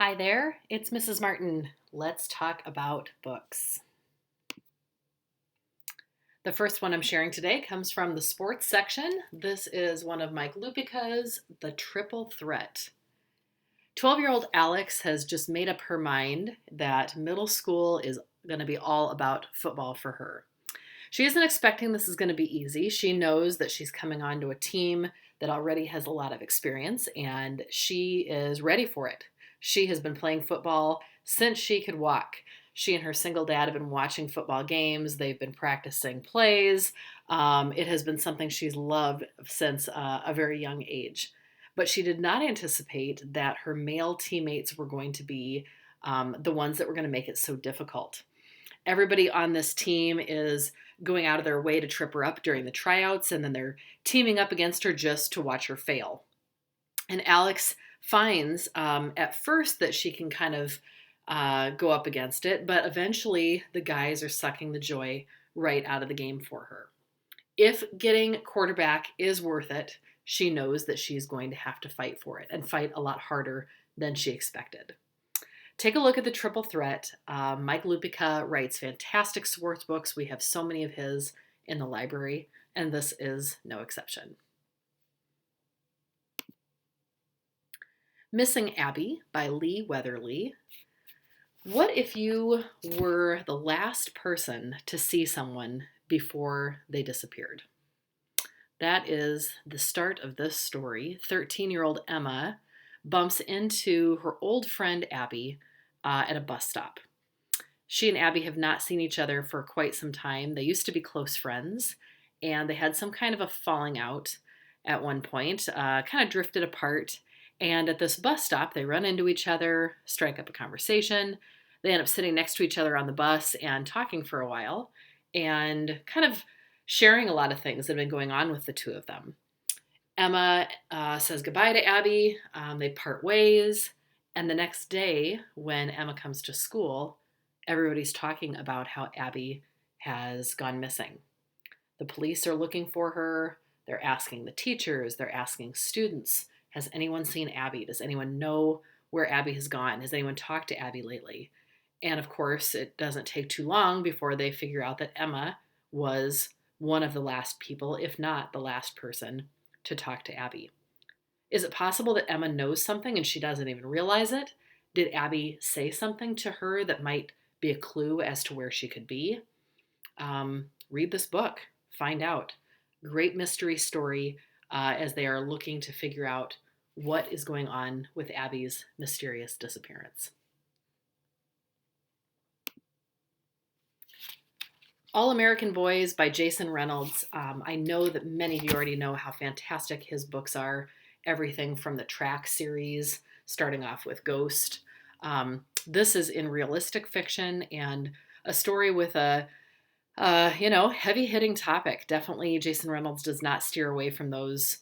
Hi there, it's Mrs. Martin. Let's talk about books. The first one I'm sharing today comes from the sports section. This is one of Mike Lupica's The Triple Threat. 12-year-old Alex has just made up her mind that middle school is going to be all about football for her. She isn't expecting this is going to be easy. She knows that she's coming onto a team that already has a lot of experience, and she is ready for it. She has been playing football since she could walk. She and her single dad have been watching football games. They've been practicing plays. It has been something she's loved since a very young age. But she did not anticipate that her male teammates were going to be the ones that were going to make it so difficult. Everybody on this team is going out of their way to trip her up during the tryouts, and then they're teaming up against her just to watch her fail. And Alex finds at first that she can kind of go up against it, but eventually the guys are sucking the joy right out of the game for her. If getting quarterback is worth it, she knows that she's going to have to fight for it and fight a lot harder than she expected. Take a look at the Triple Threat. Mike Lupica writes fantastic sports books. We have so many of his in the library, and this is no exception. Missing Abby by Lee Weatherly. What if you were the last person to see someone before they disappeared? That is the start of this story. 13-year-old Emma bumps into her old friend Abby at a bus stop. She and Abby have not seen each other for quite some time. They used to be close friends, and they had some kind of a falling out at one point, kind of drifted apart. And at this bus stop, they run into each other, strike up a conversation. They end up sitting next to each other on the bus and talking for a while and kind of sharing a lot of things that have been going on with the two of them. Emma says goodbye to Abby. They part ways. And the next day, when Emma comes to school, everybody's talking about how Abby has gone missing. The police are looking for her. They're asking the teachers. They're asking students. Has anyone seen Abby? Does anyone know where Abby has gone? Has anyone talked to Abby lately? And of course, it doesn't take too long before they figure out that Emma was one of the last people, if not the last person, to talk to Abby. Is it possible that Emma knows something and she doesn't even realize it? Did Abby say something to her that might be a clue as to where she could be? Read this book. Find out. Great mystery story as they are looking to figure out what is going on with Abby's mysterious disappearance. All American Boys by Jason Reynolds. I know that many of you already know how fantastic his books are. Everything from the Track series, starting off with Ghost. This is in realistic fiction and a story with a heavy-hitting topic. Definitely, Jason Reynolds does not steer away from those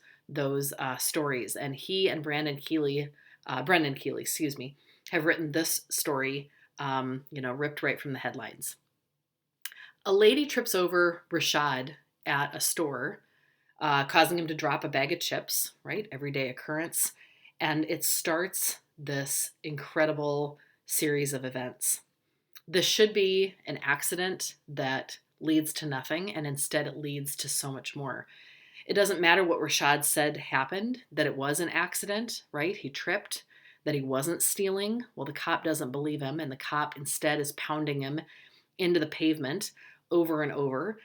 stories. And he and Brendan Keeley, have written this story, ripped right from the headlines. A lady trips over Rashad at a store, causing him to drop a bag of chips, right? Everyday occurrence. And it starts this incredible series of events. This should be an accident that leads to nothing, and instead it leads to so much more. It doesn't matter what Rashad said happened, that it was an accident, right? He tripped, that he wasn't stealing. Well, the cop doesn't believe him, and the cop instead is pounding him into the pavement over and over.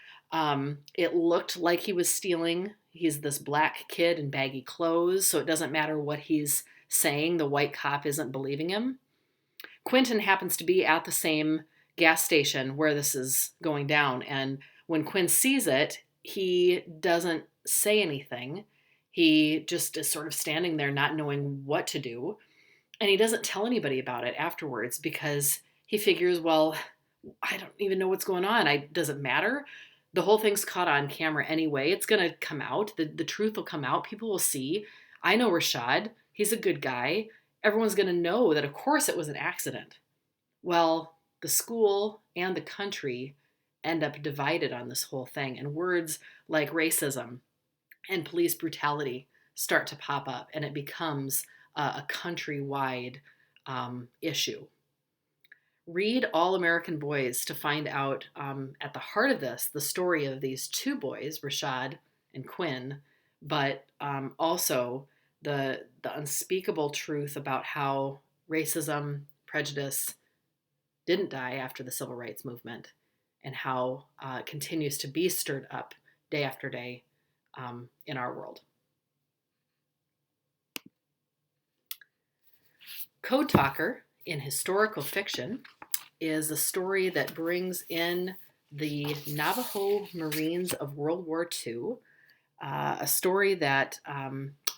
It looked like he was stealing. He's this black kid in baggy clothes, so it doesn't matter what he's saying. The white cop isn't believing him. Quentin happens to be at the same gas station where this is going down, and when Quinn sees it, he doesn't say anything. He just is sort of standing there not knowing what to do, and he doesn't tell anybody about it afterwards because he figures, well, I don't even know what's going on. Does it matter? The whole thing's caught on camera anyway. It's going to come out. The truth will come out. People will see. I know Rashad. He's a good guy. Everyone's going to know that, of course, it was an accident. Well, the school and the country end up divided on this whole thing, and words like racism and police brutality start to pop up, and it becomes a countrywide issue. Read All American Boys to find out at the heart of this the story of these two boys, Rashad and Quinn, but also the unspeakable truth about how racism, prejudice didn't die after the civil rights movement, and how it continues to be stirred up day after day in our world. Code Talker in historical fiction is a story that brings in the Navajo Marines of World War II, a story that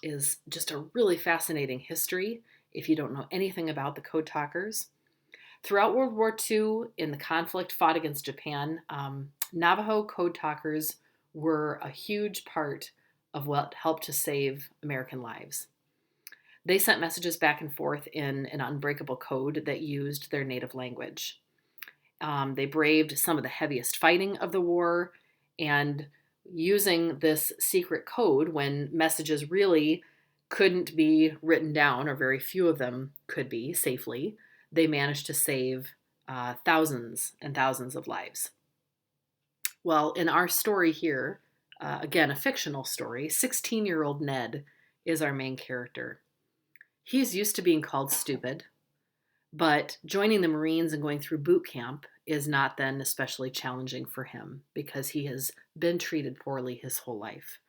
is just a really fascinating history if you don't know anything about the Code Talkers. Throughout World War II, in the conflict fought against Japan, Navajo Code Talkers were a huge part of what helped to save American lives. They sent messages back and forth in an unbreakable code that used their native language. They braved some of the heaviest fighting of the war, and using this secret code when messages really couldn't be written down, or very few of them could be safely, they managed to save thousands and thousands of lives. Well, in our story here, again, a fictional story, 16-year-old Ned is our main character. He's used to being called stupid, but joining the Marines and going through boot camp is not then especially challenging for him because he has been treated poorly his whole life.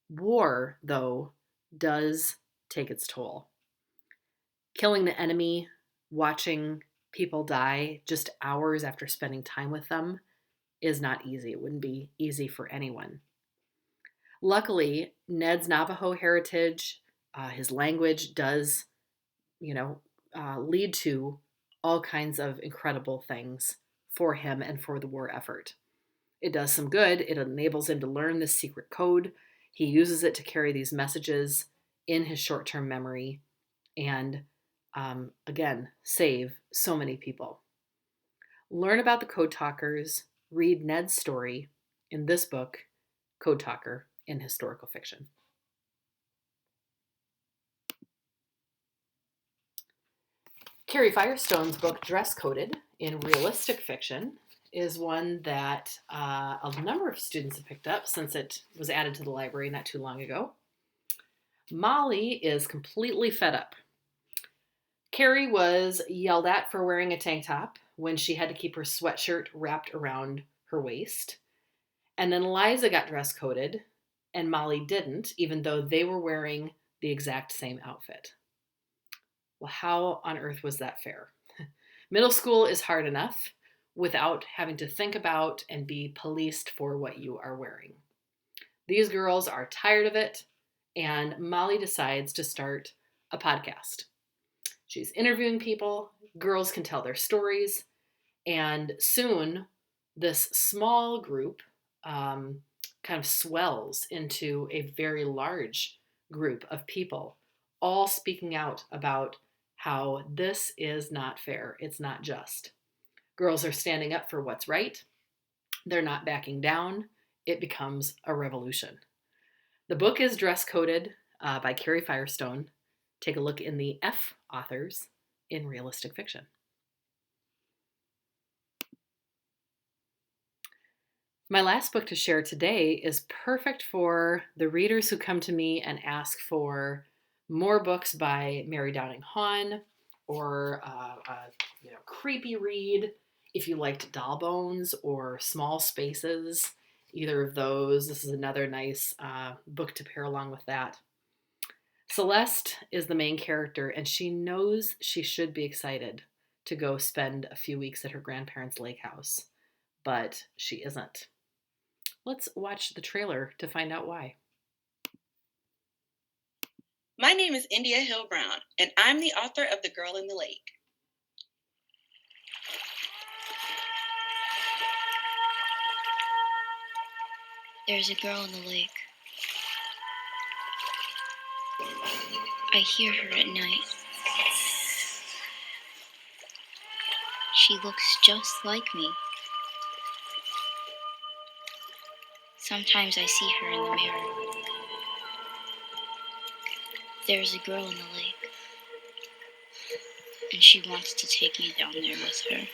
War, though, does take its toll. Killing the enemy, watching people die just hours after spending time with them is not easy. It wouldn't be easy for anyone. Luckily, Ned's Navajo heritage, his language does, lead to all kinds of incredible things for him and for the war effort. It does some good. It enables him to learn this secret code. He uses it to carry these messages in his short-term memory and, again, save so many people. Learn about the Code Talkers. Read Ned's story in this book, Code Talker in Historical Fiction. Carrie Firestone's book, Dress Coded in Realistic Fiction, is one that a number of students have picked up since it was added to the library not too long ago. Molly is completely fed up. Carrie was yelled at for wearing a tank top when she had to keep her sweatshirt wrapped around her waist. And then Liza got dress coded and Molly didn't, even though they were wearing the exact same outfit. Well, how on earth was that fair? Middle school is hard enough without having to think about and be policed for what you are wearing. These girls are tired of it, and Molly decides to start a podcast. She's interviewing people, girls can tell their stories, and soon this small group kind of swells into a very large group of people, all speaking out about how this is not fair. It's not just. Girls are standing up for what's right. They're not backing down. It becomes a revolution. The book is Dress Coded by Carrie Firestone. Take a look in the F authors in realistic fiction. My last book to share today is perfect for the readers who come to me and ask for more books by Mary Downing Hahn, or a creepy read. If you liked Doll Bones or Small Spaces, either of those, this is another nice book to pair along with that. Celeste is the main character, and she knows she should be excited to go spend a few weeks at her grandparents' lake house, but she isn't. Let's watch the trailer to find out why. My name is India Hill Brown, and I'm the author of The Girl in the Lake. There's a girl in the lake. I hear her at night. She looks just like me. Sometimes I see her in the mirror. There's a girl in the lake. and she wants to take me down there with her.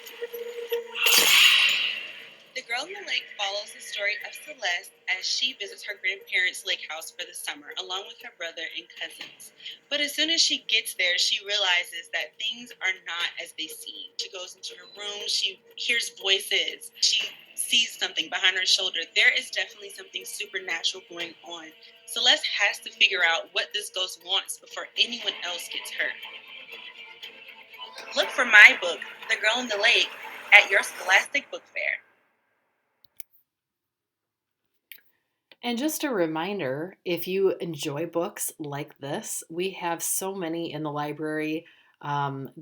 The Girl in the Lake follows the story of Celeste as she visits her grandparents' lake house for the summer, along with her brother and cousins. But as soon as she gets there, she realizes that things are not as they seem. She goes into her room, she hears voices, she sees something behind her shoulder. There is definitely something supernatural going on. Celeste has to figure out what this ghost wants before anyone else gets hurt. Look for my book, The Girl in the Lake, at your Scholastic Book Fair. And just a reminder, if you enjoy books like this, we have so many in the library,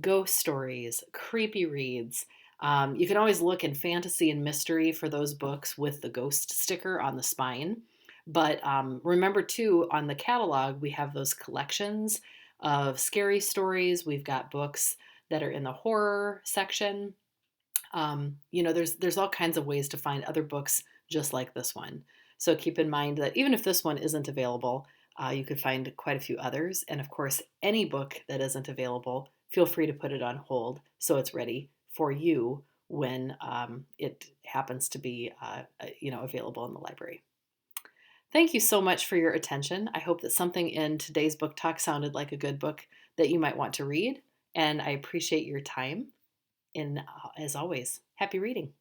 ghost stories, creepy reads. You can always look in fantasy and mystery for those books with the ghost sticker on the spine. But remember, too, on the catalog, we have those collections of scary stories. We've got books that are in the horror section. There's all kinds of ways to find other books just like this one. So keep in mind that even if this one isn't available, you could find quite a few others. And of course, any book that isn't available, feel free to put it on hold so it's ready for you when it happens to be available in the library. Thank you so much for your attention. I hope that something in today's book talk sounded like a good book that you might want to read, and I appreciate your time. And as always, happy reading.